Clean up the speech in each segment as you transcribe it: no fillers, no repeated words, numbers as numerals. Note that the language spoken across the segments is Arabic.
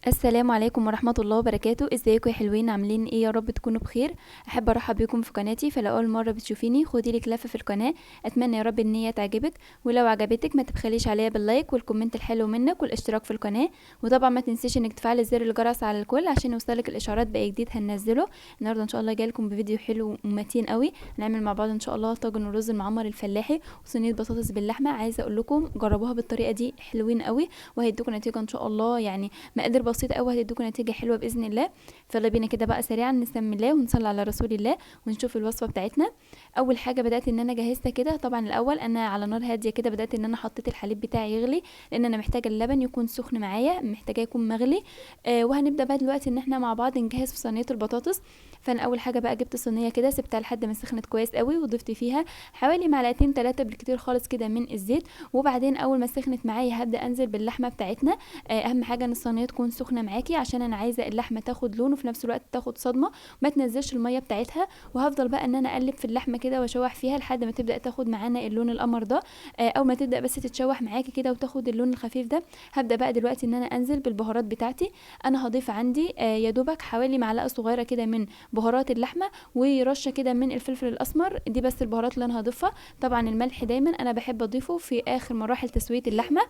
السلام عليكم ورحمة الله وبركاته. ازيكم يا حلوين؟ عاملين ايه؟ يا رب تكونوا بخير. احب ارحب بكم في قناتي. فلو اول مرة بتشوفيني خدي لك لفة في القناة. اتمنى يا رب ان هي تعجبك، ولو عجبتك ما تبخليش عليها باللايك والكومنت الحلو منك والاشتراك في القناة. وطبعا ما تنسيش انك تفعلي زر الجرس على الكل عشان يوصلك الاشعارات باي جديد هننزله. النهارده ان شاء الله جايلكم بفيديو حلو ومتين قوي. نعمل مع بعض ان شاء الله طاجن الرز المعمر الفلاحي وصينية بطاطس باللحمة. عايزه اقول لكم جربوها بالطريقة دي، حلوين قوي وهيدوكم نتيجة ان شاء الله. يعني مقادير بسيطه قوي هتدوكم نتيجه حلوه باذن الله. فيلا بينا كده بقى سريعا نسمي الله ونصلي على رسول الله ونشوف الوصفه بتاعتنا. اول حاجه بدات ان انا جهزت كده. طبعا الاول انا على نار هاديه كده بدات ان انا حطيت الحليب بتاعي يغلي، لان انا محتاجه اللبن يكون سخن معايا، محتاجه يكون مغلي. وهنبدا بقى دلوقتي ان احنا مع بعض نجهز في صينيه البطاطس. فانا اول حاجه بقى جبت صينيه كده سبتها لحد ما سخنت كويس قوي، وضفت فيها حوالي معلقتين 3 بالكتير خالص كده من الزيت. وبعدين اول ما سخنت معايا هبدا انزل باللحمه بتاعتنا. اهم حاجه ان الصينيه تكون سخنه معاكي عشان انا عايزه اللحمه تاخد لون وفي نفس الوقت تاخد صدمه وما تنزلش الميه بتاعتها. وهفضل بقى ان انا اقلب في اللحمه كده واشوح فيها لحد ما تبدا تاخد معانا اللون القمر ده. او ما تبدا بس تتشوح معاكي كده وتاخد اللون الخفيف ده. هبدا بقى دلوقتي ان انا انزل بالبهارات بتاعتي. انا هضيف عندي يا دوبك حوالي معلقه صغيره كده من بهارات اللحمه، ورشه كده من الفلفل الاسمر. دي بس البهارات اللي انا هضيفها. طبعا الملح دايما انا بحب اضيفه في اخر مراحل تسويه اللحمه.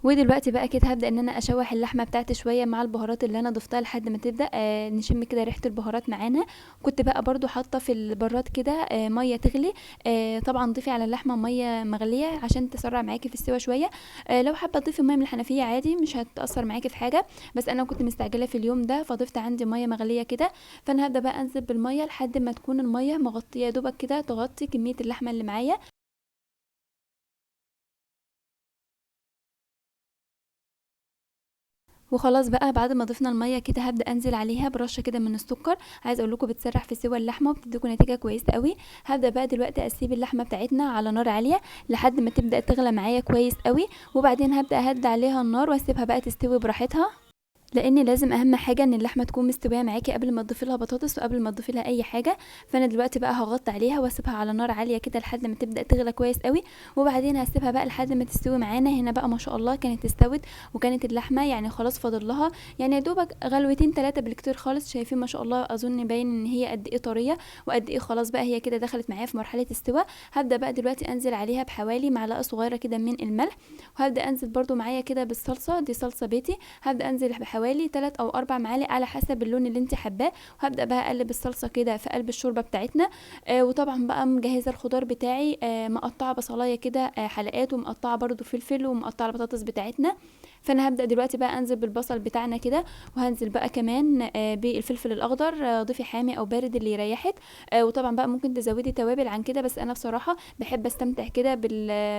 ودلوقتي بقى كده هبدأ ان انا اشوح اللحمه بتاعتي شويه مع البهارات اللي انا ضفتها لحد ما تبدأ نشم كده ريحه البهارات معانا. كنت بقى برضو حاطه في البراد كده ميه تغلي. طبعا ضيفي على اللحمه ميه مغليه عشان تسرع معاكي في السوا شويه. لو حابه تضيفي ميه من الحنفيه عادي مش هتأثر معاكي في حاجه، بس انا كنت مستعجله في اليوم ده فضفت عندي ميه مغليه كده. فانا هبدأ بقى انزل بالميه لحد ما تكون الميه مغطيه دوبك كده تغطي كميه اللحمه اللي معايا. وخلاص بقى بعد ما ضفنا الميه كده هبدا انزل عليها برشه كده من السكر. عايزه اقول لكم بتسرح في سوى اللحمه وبتديكم نتيجه كويسه قوي. هبدا بقى دلوقتي اسيب اللحمه بتاعتنا على نار عاليه لحد ما تبدا تغلى معايا كويس قوي. وبعدين هبدا اهدي عليها النار واسيبها بقى تستوي براحتها، لان لازم اهم حاجه ان اللحمه تكون مستويه معاكي قبل ما تضيفي لها بطاطس وقبل ما تضيفي لها اي حاجه. فانا دلوقتي بقى هغطي عليها واسيبها على نار عاليه كده لحد ما تبدا تغلى كويس قوي. وبعدين هسيبها بقى لحد ما تستوي معانا. هنا بقى ما شاء الله كانت استوت، وكانت اللحمه يعني خلاص فاضل لها يعني يا دوبك غلوتين 3 بالكتير خالص. شايفين ما شاء الله؟ اظن باين ان هي قد ايه طريه وقد ايه خلاص بقى هي كده دخلت معايا في مرحله استوى. هبدا بقى دلوقتي انزل عليها بحوالي معلقه صغيره كده من الملح. وهبدا انزل برده معايا كده بالصلصه، دي صلصه بيتي. هبدا انزل بحوالي 3 او 4 معالق على حسب اللون اللي انت حباه. وهبدا بقى اقلب الصلصه كده في قلب الشوربه بتاعتنا. وطبعا بقى مجهزه الخضار بتاعي. مقطعه بصلايه كده حلقات، ومقطعه برده فلفل، ومقطعه البطاطس بتاعتنا. فانا هبدا دلوقتي بقى انزل بالبصل بتاعنا كده، وهنزل بقى كمان بالفلفل الاخضر. ضيفي حامي او بارد اللي يريحك. وطبعا بقى ممكن تزودي توابل عن كده، بس انا بصراحه بحب استمتع كده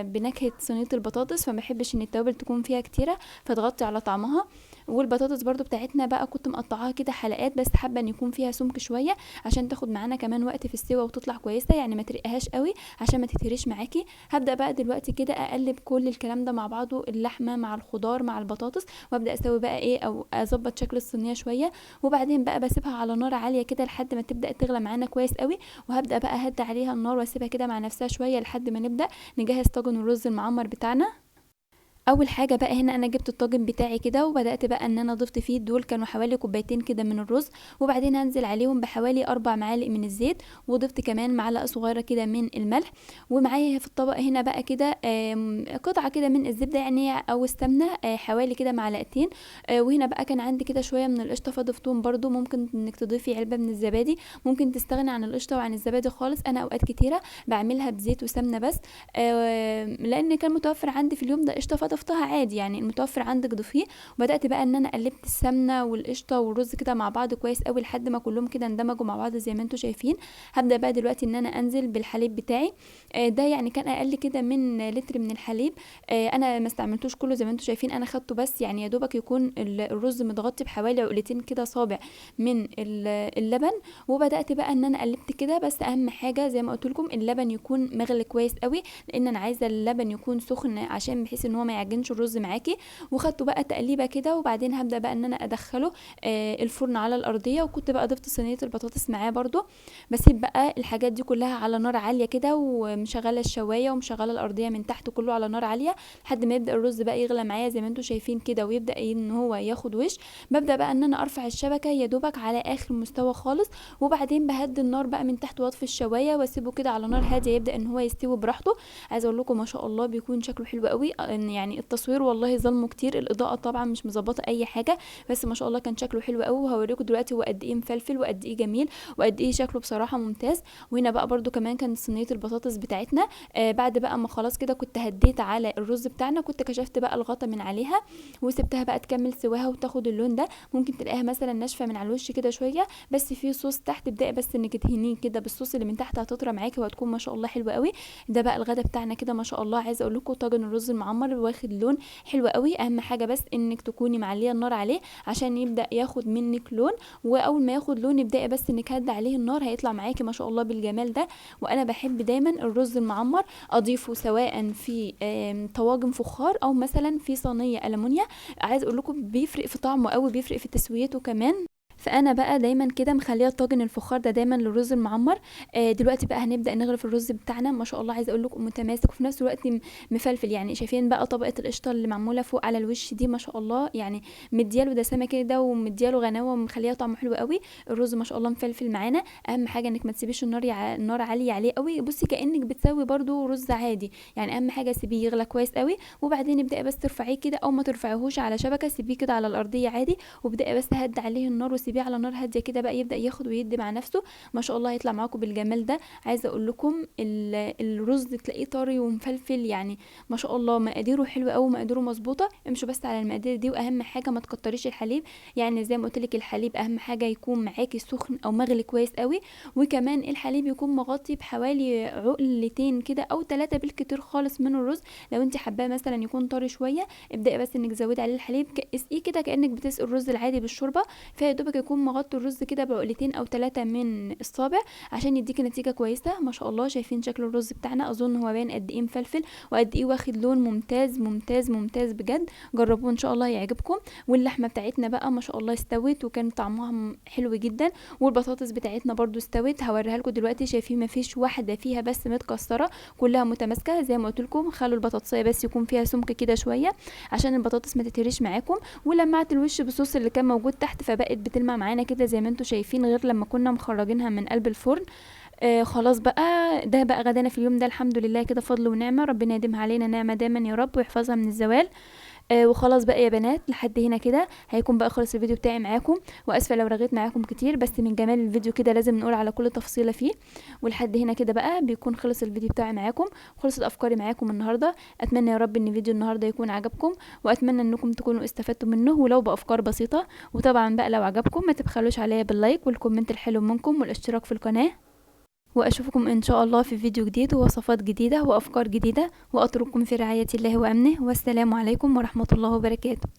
بنكهه صينيه البطاطس، فما بحبش ان التوابل تكون فيها كتيره فتغطي على طعمها. والبطاطس برضو بتاعتنا بقى كنت مقطعاها كده حلقات، بس حابه ان يكون فيها سمك شويه عشان تاخد معانا كمان وقت في السوا وتطلع كويسه، يعني ما ترقهاش قوي عشان ما تتهريش معاكي. هبدا بقى دلوقتي كده اقلب كل الكلام ده مع بعضه، اللحمه مع الخضار مع البطاطس، وابدا اسوي بقى ايه او اظبط شكل الصينيه شويه. وبعدين بقى بسيبها على نار عاليه كده لحد ما تبدا تغلى معانا كويس قوي. وهبدا بقى اهدي عليها النار واسيبها كده مع نفسها شويه لحد ما نبدا نجهز طاجن الرز المعمر بتاعنا. اول حاجه بقى هنا انا جبت الطاجن بتاعي كده وبدات بقى ان انا ضفت فيه، دول كانوا حوالي كوبايتين كده من الرز. وبعدين هنزل عليهم بحوالي 4 معالق من الزيت، وضفت كمان معلقه صغيره كده من الملح. ومعايا في الطبق هنا بقى كده قطعه كده من الزبده يعني او السمنه، حوالي كده معلقتين. وهنا بقى كان عندي كده شويه من القشطه فضفتهم برده. ممكن انك تضيفي علبه من الزبادي، ممكن تستغني عن القشطه وعن الزبادي خالص. انا اوقات كتيره بعملها بزيت وسمنه بس، لان كان متوفر عندي في اليوم ده قشطه فضفتها عادي، يعني المتوفر عندك ضيفيه. وبدات بقى ان انا قلبت السمنه والقشطه والرز كده مع بعض كويس قوي لحد ما كلهم كده اندمجوا مع بعض زي ما انتم شايفين. هبدا بقى دلوقتي ان انا انزل بالحليب بتاعي. ده يعني كان اقل كده من لتر من الحليب. انا ما استعملتوش كله زي ما انتم شايفين، انا خدته بس يعني يا دوبك يكون الرز متغطي بحوالي عقلتين كده صابع من اللبن. وبدات بقى ان انا قلبت كده، بس اهم حاجه زي ما قلت لكم اللبن يكون مغلي كويس قوي، لان انا عايزه اللبن يكون سخن عشان بحيث ان هو ما يعجنش الرز معاكي. وخدته بقى تقليبه كده، وبعدين هبدا بقى ان انا ادخله الفرن على الارضيه. وكنت بقى ضفت صينيه البطاطس معاه برده. بسيب بقى الحاجات دي كلها على نار عاليه كده، ومشغله الشوايه ومشغله الارضيه من تحت كله على نار عاليه لحد ما يبدا الرز بقى يغلى معايا زي ما انتم شايفين كده، ويبدا ان هو ياخد وش. ببدا بقى ان انا ارفع الشبكه يا دوبك على اخر مستوى خالص، وبعدين بهدي النار بقى من تحت واطفي الشوايه واسيبه كده على نار هاديه يبدا ان هو يستوي براحته. عايزه اقول لكم ما شاء الله بيكون شكله حلو قوي. يعني التصوير والله ظلمه كتير، الاضاءه طبعا مش مظبطه اي حاجه، بس ما شاء الله كان شكله حلو قوي. وهوريكم دلوقتي هو قد ايه مفلفل وقد ايه جميل وقد ايه شكله بصراحه ممتاز. وهنا بقى برده كمان كانت صينيه البطاطس بتاعتنا. بعد بقى ما خلاص كده كنت هديت على الرز بتاعنا، كنت كشفت بقى الغطا من عليها وسبتها بقى تكمل سواها وتاخد اللون ده. ممكن تلاقيها مثلا ناشفه من على الوش كده شويه، بس في صوص تحت ابدأي بس انك تهنيه كده بالصوص اللي من تحت هتطرى معاكي وهتكون ما شاء الله حلوه قوي. ده بقى الغدا بتاعنا كده ما شاء الله. عايزه اقول لكم طاجن الرز المعمر واخد لون حلو قوي. اهم حاجه بس انك تكوني معليه النار عليه عشان يبدا ياخد منك لون، واول ما ياخد لون ابدأي بس انك هدي عليه النار هيطلع معاكي ما شاء الله بالجمال ده. وانا بحب دايما الرز المعمر اضيفه سواء في طواجن فخار او مثلا في صينيه ألمونيا. عايز اقول لكم بيفرق في طعمه قوي، بيفرق في تسويته كمان. فانا بقى دايما كده مخليه الطاجن الفخار ده دايما للرز المعمر. دلوقتي بقى هنبدا نغرف الرز بتاعنا ما شاء الله. عايزه اقول لكم متماسك وفي نفس الوقت مفلفل. يعني شايفين بقى طبقه القشطه اللي معموله فوق على الوش دي ما شاء الله، يعني مدياله دسامه كده ومدياله غناوه ومخليه طعمه حلو قوي. الرز ما شاء الله مفلفل معانا. اهم حاجه انك ما تسيبيش النار عاليه عليه قوي. بصي كانك بتسوي برده رز عادي، يعني اهم حاجه سيبيه يغلى كويس قوي، وبعدين ابداي بس ترفعيه كده او ما ترفعيهوش على شبكه، سيبيه كده على الارضيه عادي، وابداي بس هدي عليه النار وسيبيه على نار هاديه كده بقى يبدا ياخد ويدي مع نفسه. ما شاء الله هيطلع معاكم بالجمال ده. عايزه اقول لكم الرز تلاقيه طري ومفلفل، يعني ما شاء الله مقاديره حلوه قوي، مقاديره مظبوطه. امشوا بس على المقادير دي. واهم حاجه ما تكتريش الحليب، يعني زي ما قلت لك الحليب اهم حاجه يكون معاكي سخن او مغلي كويس قوي، وكمان الحليب يكون مغطي بحوالي عقلتين كده او 3 بالكتير خالص من الرز. لو انت حباه مثلا يكون طري شويه ابداي بس انك تزودي عليه الحليب، اسقيه كده كانك بتسقي الرز العادي بالشوربه، فيا دوبك يكون مغطي الرز كده بعقلتين او 3 من الصابع عشان يديكي نتيجه كويسه. ما شاء الله شايفين شكل الرز بتاعنا، اظن هو باين قد ايه مفلفل وقد ايه واخد لون ممتاز ممتاز ممتاز بجد. جربوه ان شاء الله يعجبكم. واللحمه بتاعتنا بقى ما شاء الله استوت وكان طعمها حلو جدا، والبطاطس بتاعتنا برده استوت. هوريها لكم دلوقتي. شايفين ما فيش واحده فيها بس متكسره، كلها متماسكه. زي ما قلت لكم خلوا البطاطسيه بس يكون فيها سمك كده شويه عشان البطاطس ما تتهريش معاكم. ولمعت الوش بالصوص اللي كان موجود تحت فبقت بتلمع معانا كده زي ما انتم شايفين، غير لما كنا مخرجينها من قلب الفرن. خلاص بقى ده بقى غدانا في اليوم ده. الحمد لله كده فضل ونعمه، ربنا يديمها علينا نعمه دايما يا رب ويحفظها من الزوال. وخلاص بقى يا بنات لحد هنا كده هيكون بقى خلص الفيديو بتاعي معاكم. واسفه لو رغيت معاكم كتير، بس من جمال الفيديو كده لازم نقول على كل تفصيله فيه. ولحد هنا كده بقى بيكون خلص الفيديو بتاعي معاكم، خلصت افكاري معاكم النهارده. اتمنى يا رب ان فيديو النهارده يكون عجبكم، واتمنى انكم تكونوا استفدتوا منه ولو بافكار بسيطه. وطبعا بقى لو عجبكم ما تبخلوش عليا باللايك والكومنت الحلو منكم والاشتراك في القناه. واشوفكم ان شاء الله في فيديو جديد ووصفات جديده وافكار جديده، واترككم في رعايه الله وامنه، والسلام عليكم ورحمه الله وبركاته.